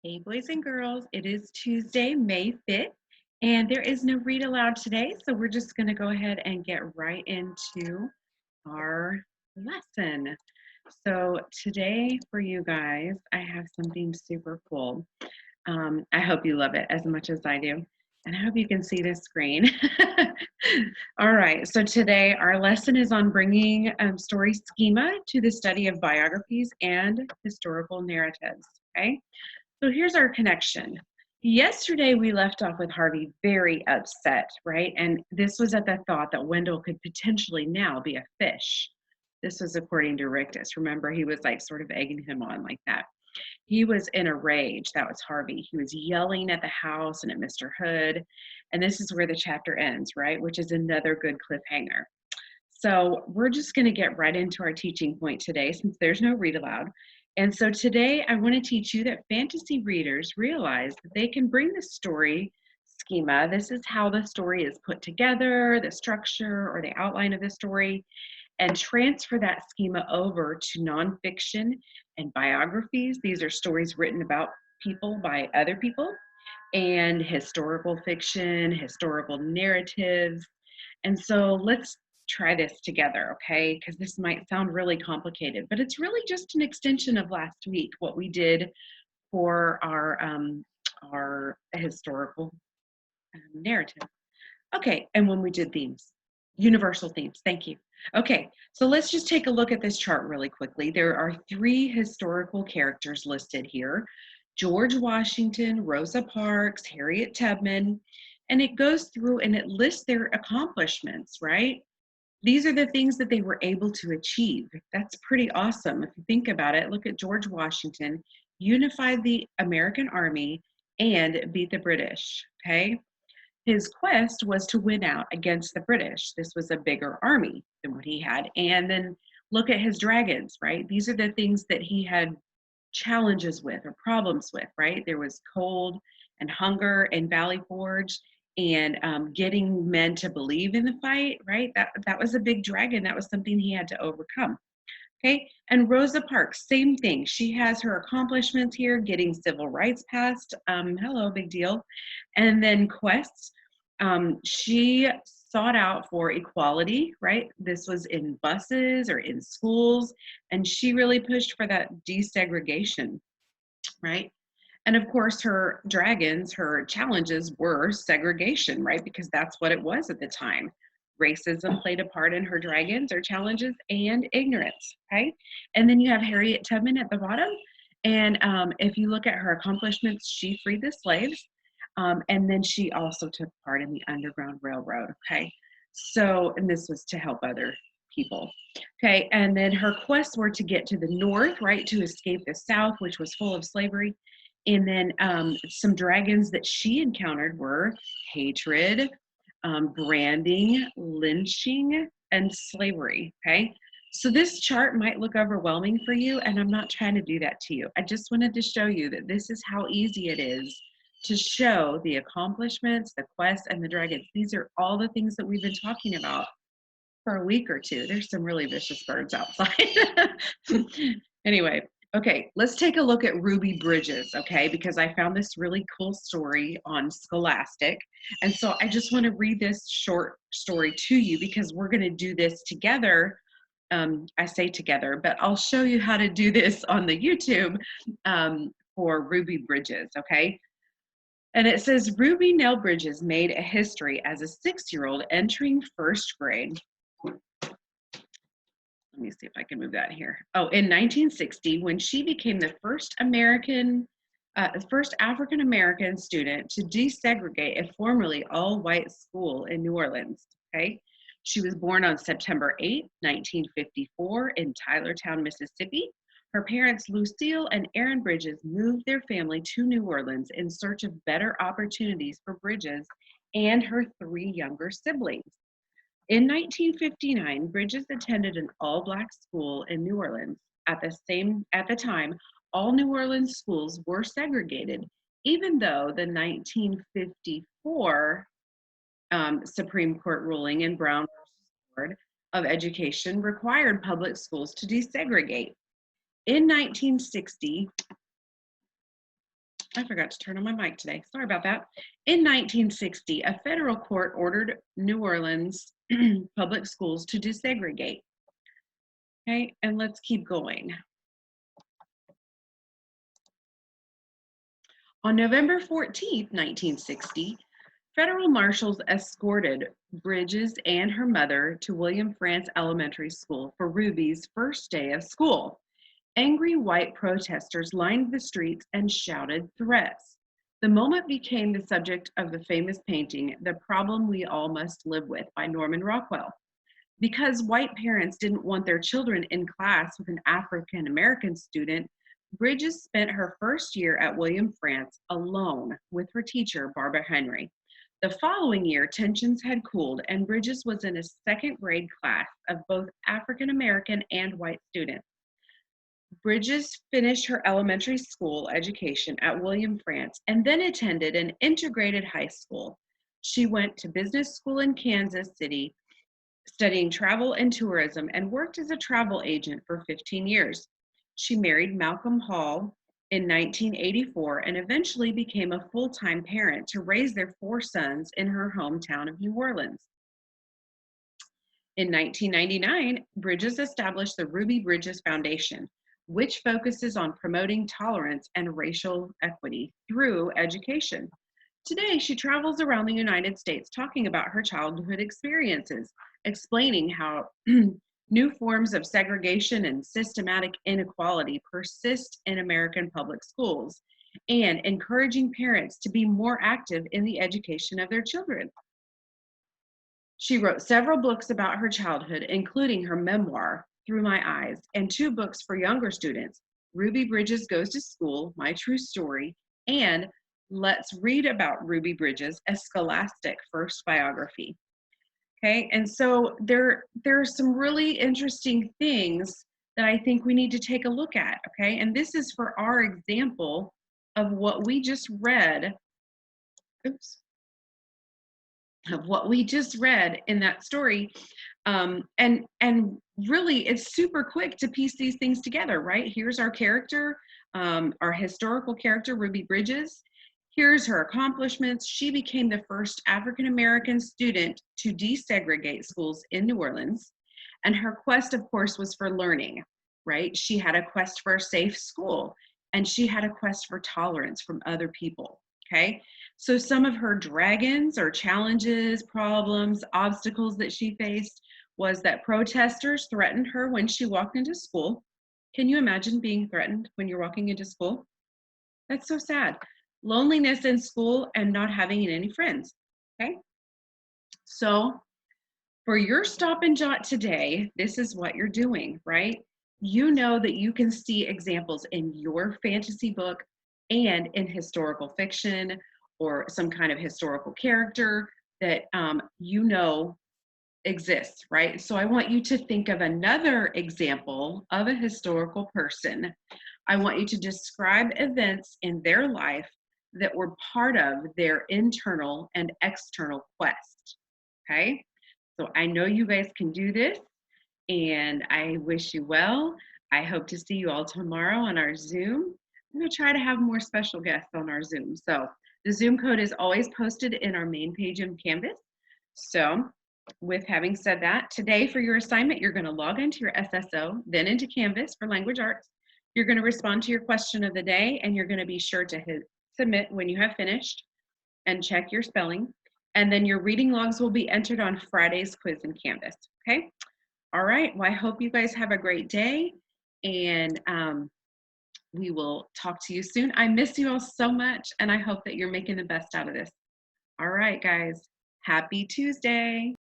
Hey, boys and girls, it is Tuesday, May 5th, and there is no read aloud today, so we're just going to go ahead and get right into our lesson. So, today for you guys, I have something super cool. I hope you love it as much as I do, and I hope you can see the screen. All right, so today our lesson is on bringing story schema to the study of biographies and historical narratives. Okay. So here's our connection. Yesterday, we left off with Harvey very upset, right? And this was at the thought that Wendell could potentially now be a fish. This was according to Rictus. Remember, he was like sort of egging him on like that. He was in a rage. That was Harvey. He was yelling at the house and at Mr. Hood. And this is where the chapter ends, right? Which is another good cliffhanger. So we're just going to get right into our teaching point today since there's no read aloud. And so today I want to teach you that fantasy readers realize that they can bring the story schema. This is how the story is put together, the structure or the outline of the story, and transfer that schema over to nonfiction and biographies. These are stories written about people by other people, and historical fiction, historical narratives. And so let's try this together, okay? Because this might sound really complicated, but it's really just an extension of last week, what we did for our historical narrative. Okay, and when we did themes, universal themes, thank you. Okay, so let's just take a look at this chart really quickly. There are three historical characters listed here: George Washington, Rosa Parks, Harriet Tubman, and it goes through and it lists their accomplishments, right? These are the things that they were able to achieve. That's pretty awesome. If you think about it, look at George Washington, unified the American army and beat the British, okay? His quest was to win out against the British. This was a bigger army than what he had. And then look at his dragons, right? These are the things that he had challenges with or problems with, right? There was cold and hunger in Valley Forge, and getting men to believe in the fight, right? That was a big dragon. That was something he had to overcome. Okay, and Rosa Parks, same thing. She has her accomplishments here, getting civil rights passed. Hello, big deal. And then quests. She sought out for equality, right? This was in buses or in schools, and she really pushed for that desegregation, right? And of course, her dragons, her challenges were segregation, right? Because that's what it was at the time. Racism played a part in her dragons or challenges, and ignorance, okay? And then you have Harriet Tubman at the bottom. And if you look at her accomplishments, she freed the slaves. And then she also took part in the Underground Railroad, okay? So, and this was to help other people. Okay, and then her quests were to get to the north, right, to escape the south, which was full of slavery. And then some dragons that she encountered were hatred, branding, lynching, and slavery. Okay. So this chart might look overwhelming for you, and I'm not trying to do that to you. I just wanted to show you that this is how easy it is to show the accomplishments, the quests, and the dragons. These are all the things that we've been talking about for a week or two. There's some really vicious birds outside. Anyway, okay, let's take a look at Ruby Bridges, okay, because I found this really cool story on Scholastic. And so I just want to read this short story to you because we're going to do this together. I say together, but I'll show you how to do this on the YouTube for Ruby Bridges, okay? And it says Ruby Nell Bridges made a history as a 6-year-old entering first grade. Let me see if I can move that here. Oh, in 1960, when she became the first African American student to desegregate a formerly all-white school in New Orleans. Okay, she was born on September 8, 1954, in Tylertown, Mississippi. Her parents, Lucille and Aaron Bridges, moved their family to New Orleans in search of better opportunities for Bridges and her 3 younger siblings. In 1959, Bridges attended an all-black school in New Orleans. At the time, all New Orleans schools were segregated, even though the 1954 Supreme Court ruling in Brown versus Board of Education required public schools to desegregate. In 1960, I forgot to turn on my mic today. Sorry about that. In 1960, a federal court ordered New Orleans public schools to desegregate. Okay, and let's keep going. On November 14th, 1960, federal marshals escorted Bridges and her mother to William Frantz Elementary School for Ruby's first day of school. Angry white protesters lined the streets and shouted threats. The moment became the subject of the famous painting, The Problem We All Must Live With by Norman Rockwell. Because white parents didn't want their children in class with an African American student, Bridges spent her first year at William Frantz alone with her teacher, Barbara Henry. The following year, tensions had cooled, and Bridges was in a second grade class of both African American and white students. Bridges finished her elementary school education at William Frantz and then attended an integrated high school. She went to business school in Kansas City, studying travel and tourism, and worked as a travel agent for 15 years. She married Malcolm Hall in 1984 and eventually became a full-time parent to raise their 4 sons in her hometown of New Orleans. In 1999, Bridges established the Ruby Bridges Foundation, which focuses on promoting tolerance and racial equity through education. Today, she travels around the United States talking about her childhood experiences, explaining how new forms of segregation and systematic inequality persist in American public schools, and encouraging parents to be more active in the education of their children. She wrote several books about her childhood, including her memoir, Through My Eyes, and 2 books for younger students, Ruby Bridges Goes to School, My True Story, and Let's Read About Ruby Bridges, a Scholastic First Biography. Okay, and so there are some really interesting things that I think we need to take a look at, okay? And this is for our example of what we just read. Oops. Of what we just read in that story. And really it's super quick to piece these things together, right? Here's our character, our historical character, Ruby Bridges. Here's her accomplishments. She became the first African-American student to desegregate schools in New Orleans. And her quest, of course, was for learning, right? She had a quest for a safe school, and she had a quest for tolerance from other people, okay? So some of her dragons or challenges, problems, obstacles that she faced was that protesters threatened her when she walked into school. Can you imagine being threatened when you're walking into school? That's so sad. Loneliness in school and not having any friends, okay? So for your stop and jot today, this is what you're doing, right? You know that you can see examples in your fantasy book and in historical fiction or some kind of historical character that you know exists, right? So I want you to think of another example of a historical person. I want you to describe events in their life that were part of their internal and external quest, okay? So I know you guys can do this, and I wish you well. I hope to see you all tomorrow on our Zoom. I'm going to try to have more special guests on our Zoom. So the Zoom code is always posted in our main page in Canvas. So with having said that, today for your assignment, you're going to log into your SSO, then into Canvas for language arts. You're going to respond to your question of the day, and you're going to be sure to hit submit when you have finished and check your spelling. And then your reading logs will be entered on Friday's quiz in Canvas, okay? All right, well, I hope you guys have a great day, and we will talk to you soon. I miss you all so much, and I hope that you're making the best out of this. All right, guys, happy Tuesday.